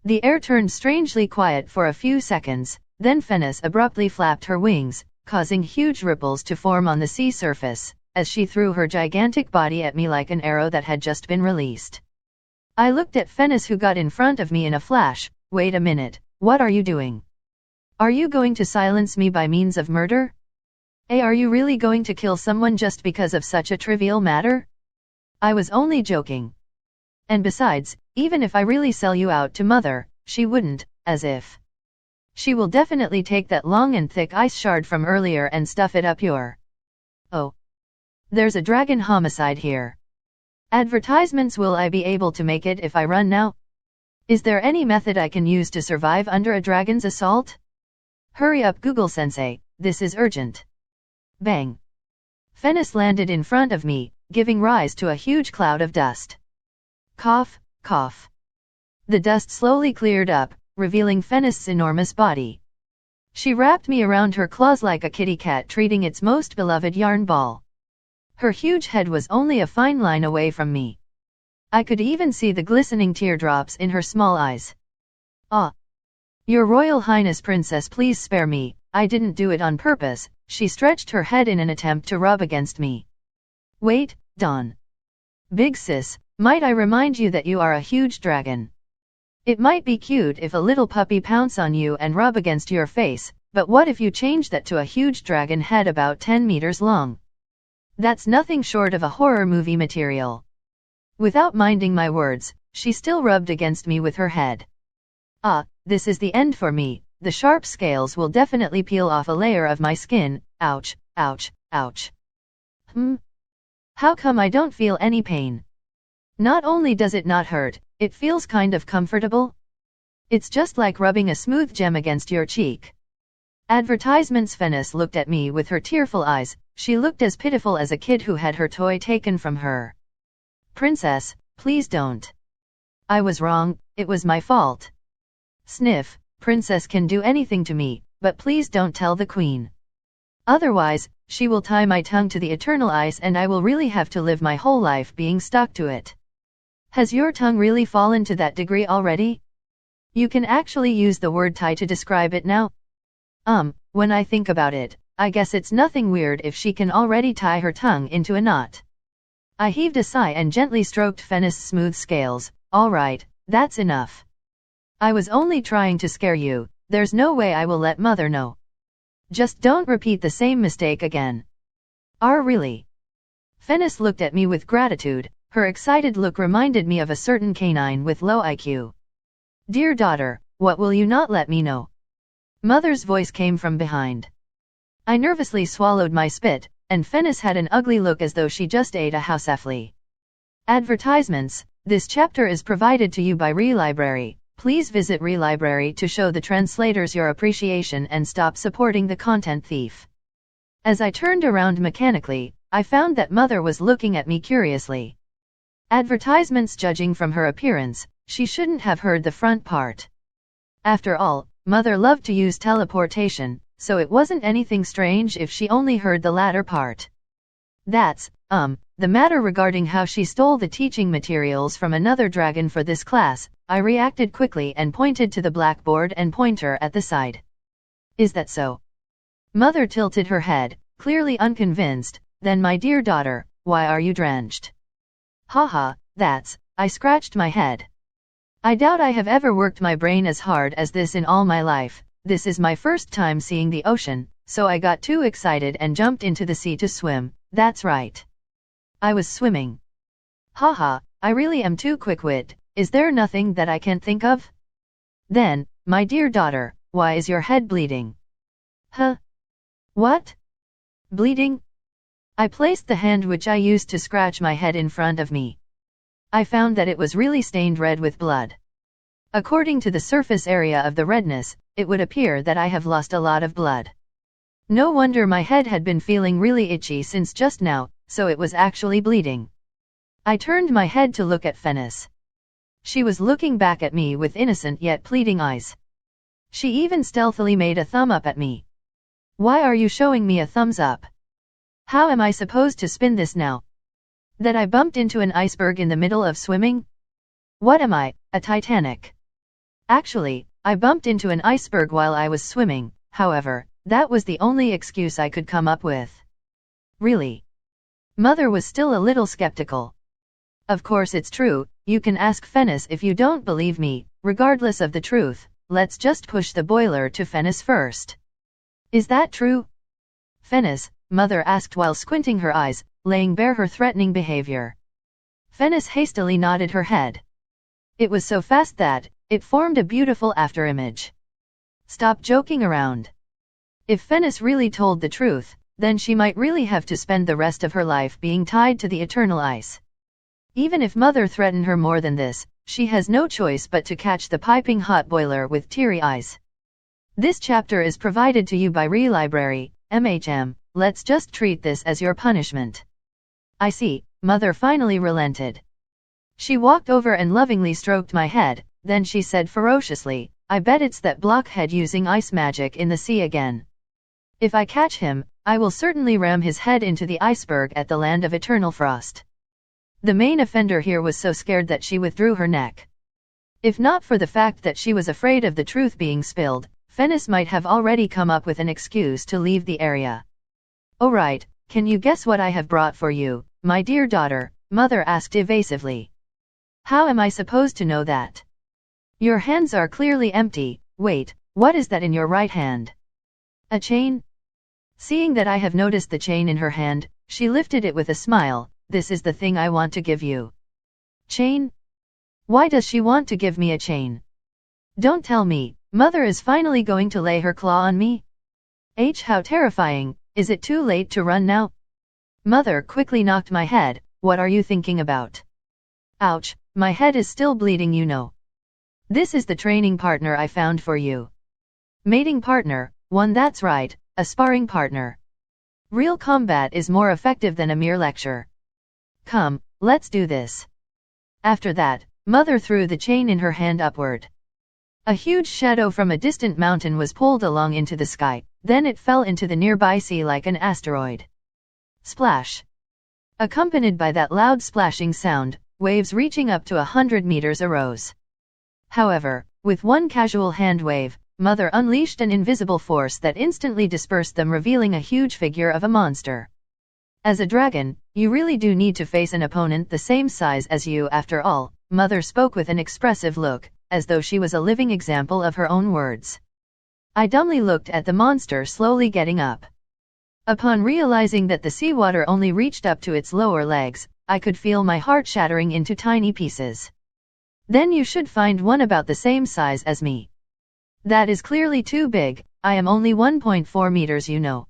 The air turned strangely quiet for a few seconds, then Fennis abruptly flapped her wings, causing huge ripples to form on the sea surface, as she threw her gigantic body at me like an arrow that had just been released. I looked at Fennis, who got in front of me in a flash. Wait a minute, what are you doing? Are you going to silence me by means of murder? Are you really going to kill someone just because of such a trivial matter? I was only joking. And besides, even if I really sell you out to Mother, she wouldn't, as if. She will definitely take that long and thick ice shard from earlier and stuff it up your. Oh. There's a dragon homicide here. Advertisements. Will I be able to make it if I run now? Is there any method I can use to survive under a dragon's assault? Hurry up, Google-sensei, this is urgent. Bang. Fennis landed in front of me, giving rise to a huge cloud of dust. Cough, cough. The dust slowly cleared up, revealing Fennis' enormous body. She wrapped me around her claws like a kitty cat treating its most beloved yarn ball. Her huge head was only a fine line away from me. I could even see the glistening teardrops in her small eyes. Ah! Your Royal Highness Princess, please spare me, I didn't do it on purpose. She stretched her head in an attempt to rub against me. Wait, Dawn. Big sis, might I remind you that you are a huge dragon? It might be cute if a little puppy pounce on you and rub against your face, but what if you change that to a huge dragon head about 10 meters long? That's nothing short of a horror movie material. Without minding my words, she still rubbed against me with her head. Ah, this is the end for me. The sharp scales will definitely peel off a layer of my skin. Ouch, ouch, ouch. How come I don't feel any pain? Not only does it not hurt, it feels kind of comfortable. It's just like rubbing a smooth gem against your cheek. Advertisements. Fennis looked at me with her tearful eyes. She looked as pitiful as a kid who had her toy taken from her. Princess, please don't. I was wrong, it was my fault. Sniff, Princess can do anything to me, but please don't tell the Queen. Otherwise, she will tie my tongue to the eternal ice and I will really have to live my whole life being stuck to it. Has your tongue really fallen to that degree already? You can actually use the word tie to describe it now? When I think about it, I guess it's nothing weird if she can already tie her tongue into a knot. I heaved a sigh and gently stroked Fennis' smooth scales. All right, that's enough. I was only trying to scare you. There's no way I will let Mother know. Just don't repeat the same mistake again. Really? Fennis looked at me with gratitude. Her excited look reminded me of a certain canine with low IQ. Dear daughter, what will you not let me know? Mother's voice came from behind. I nervously swallowed my spit, and Fennis had an ugly look as though she just ate a housefly. Advertisements. This chapter is provided to you by Relibrary. Please visit Relibrary to show the translators your appreciation and stop supporting the content thief. As I turned around mechanically, I found that Mother was looking at me curiously. Advertisements. Judging from her appearance, she shouldn't have heard the front part. After all, Mother loved to use teleportation, so it wasn't anything strange if she only heard the latter part. That's, the matter regarding how she stole the teaching materials from another dragon for this class. I reacted quickly and pointed to the blackboard and pointer at the side. Is that so? Mother tilted her head, clearly unconvinced. Then my dear daughter, why are you drenched? Haha, that's, I scratched my head. I doubt I have ever worked my brain as hard as this in all my life. This is my first time seeing the ocean, so I got too excited and jumped into the sea to swim. That's right. I was swimming. Haha, I really am too quick-wit. Is there nothing that I can't think of? Then, my dear daughter, why is your head bleeding? Huh? What? Bleeding? I placed the hand which I used to scratch my head in front of me. I found that it was really stained red with blood. According to the surface area of the redness, it would appear that I have lost a lot of blood. No wonder my head had been feeling really itchy since just now, so it was actually bleeding. I turned my head to look at Fennis. She was looking back at me with innocent yet pleading eyes. She even stealthily made a thumb up at me. Why are you showing me a thumbs up? How am I supposed to spin this now? That I bumped into an iceberg in the middle of swimming? What am I, a Titanic? Actually, I bumped into an iceberg while I was swimming, however, that was the only excuse I could come up with. Really? Mother was still a little skeptical. Of course it's true, you can ask Fennis if you don't believe me, regardless of the truth, let's just push the boiler to Fennis first. Is that true? Fennis, Mother asked while squinting her eyes, laying bare her threatening behavior. Fennis hastily nodded her head. It was so fast that it formed a beautiful afterimage. Stop joking around. If Fennis really told the truth, then she might really have to spend the rest of her life being tied to the eternal ice. Even if Mother threatened her more than this, she has no choice but to catch the piping hot boiler with teary eyes. This chapter is provided to you by Relibrary, MHM, let's just treat this as your punishment. I see, Mother finally relented. She walked over and lovingly stroked my head, then she said ferociously, I bet it's that blockhead using ice magic in the sea again. If I catch him, I will certainly ram his head into the iceberg at the land of eternal frost. The main offender here was so scared that she withdrew her neck. If not for the fact that she was afraid of the truth being spilled, Fennis might have already come up with an excuse to leave the area. Oh right, can you guess what I have brought for you, my dear daughter? Mother asked evasively. How am I supposed to know that? Your hands are clearly empty. Wait, what is that in your right hand? A chain? Seeing that I have noticed the chain in her hand, she lifted it with a smile. This is the thing I want to give you. Chain? Why does she want to give me a chain? Don't tell me, Mother is finally going to lay her claw on me? How terrifying, is it too late to run now? Mother quickly knocked my head, what are you thinking about? Ouch, my head is still bleeding you know. This is the training partner I found for you. Mating partner, one that's right, a sparring partner. Real combat is more effective than a mere lecture. Come, let's do this. After that, Mother threw the chain in her hand upward. A huge shadow from a distant mountain was pulled along into the sky, then it fell into the nearby sea like an asteroid. Splash! Accompanied by that loud splashing sound, waves reaching up to 100 meters arose. However, with one casual hand wave, Mother unleashed an invisible force that instantly dispersed them, revealing a huge figure of a monster. As a dragon, you really do need to face an opponent the same size as you after all, Mother spoke with an expressive look, as though she was a living example of her own words. I dumbly looked at the monster slowly getting up. Upon realizing that the seawater only reached up to its lower legs, I could feel my heart shattering into tiny pieces. Then you should find one about the same size as me. That is clearly too big, I am only 1.4 meters you know.